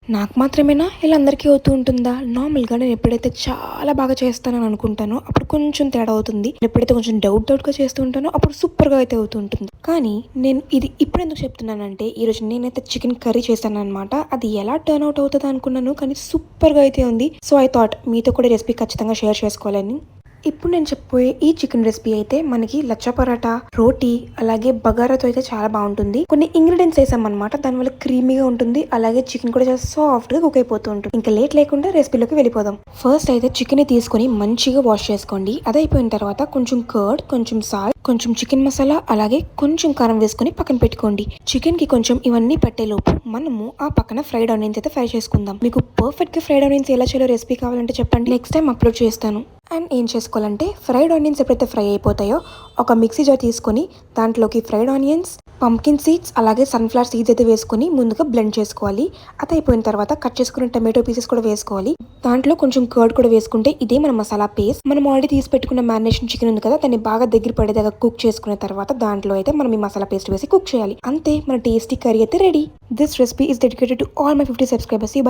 నాకు మాత్రమేనా ఇలా అందరికీ అవుతూ ఉంటుందా? నార్మల్‌గా నేను ఎప్పుడైతే చాలా బాగా చేస్తానని అనుకుంటానో అప్పుడు కొంచెం తేడా అవుతుంది. ఎప్పుడైతే కొంచెం డౌట్‌గా చేస్తూ ఉంటానో అప్పుడు సూపర్‌గా అయితే అవుతూ ఉంటుంది. కానీ నేను ఇది ఇప్పుడెందుకు చెప్తున్నానంటే ఈరోజు నేనైతే చికెన్ కర్రీ చేశాననమాట. అది ఎలా టర్న్ అవుట్ అవుతదా అనుకున్నాను. కానీ సూపర్‌గా అయితే ఉంది. సో, ఐ థాట్ మీతో కూడా రెసిపీ ఖచ్చితంగా షేర్ చేసుకోవాలని. ఇప్పుడు నేను చెప్పబోయే ఈ చికెన్ రెసిపీ అయితే మనకి లచ్చా పరాటా, రోటీ అలాగే బగారాతో అయితే చాలా బాగుంటుంది. కొన్ని ఇంగ్రీడియంట్స్ వేసామన్నమాట. దానివల్ల క్రీమీగా ఉంటుంది. అలాగే చికెన్ కూడా చాలా సాఫ్ట్‌గా కుక్ అయిపోతూ ఉంటుంది. ఇంకా లేట్ లేకుండా రెసిపీలోకి వెళ్ళిపోదాం. ఫస్ట్ అయితే చికెన్ తీసుకొని మంచిగా వాష్ చేసుకోండి. అదైపోయిన తర్వాత కొంచెం కర్డ్, కొంచెం సాల్ట్, కొంచెం చికెన్ మసాలా అలాగే కొంచెం కారం వేసుకొని పక్కన పెట్టుకోండి. చికెన్ కి కొంచెం ఇవన్నీ పట్టేలోపు మనము ఆ పక్కన ఫ్రైడ్ ఆనియన్స్ అయితే ఫ్రై చేసుకుందాం. మీకు పర్ఫెక్ట్ గా ఫ్రైడ్ ఆనియన్స్ ఎలా చేయాలో రెసిపీ కావాలంటే చెప్పండి. నెక్స్ట్ టైం అప్లోడ్ చేస్తాను. అండ్ ఏం చేసుకోవాలంటే ఫ్రైడ్ ఆనియన్స్ ఎప్పుడైతే ఫ్రై అయిపోతాయో ఒక మిక్సీ జార్ తీసుకొని దాంట్లోకి ఫ్రైడ్ ఆనియన్స్, పంకిన్ సీడ్స్ అలాగే సన్ఫ్లవర్ సీడ్స్ అయితే వేసుకొని ముందుగా బ్లెండ్ చేసుకోవాలి. అది అయిపోయిన తర్వాత కట్ చేసుకున్న టమాటో పీసెస్ కూడా వేసుకోవాలి. దాంట్లో కొంచెం కర్డ్ కూడా వేసుకుంటే ఇదే మన మసాలా పేస్ట్. మనం ఆల్రెడీ తీసి పెట్టుకున్న మ్యారినేషన్ చికెన్ ఉంది కదా, దాన్ని బాగా దగ్గర పడేదాకా కుక్ చేసుకున్న తర్వాత దాంట్లో అయితే మనం ఈ మసాలా పేస్ట్ వేసి కుక్ చేయాలి. అంతే, మన టేస్టీ కర్రీ అయితే ready. This recipe is dedicated to all my 50 subscribers. By.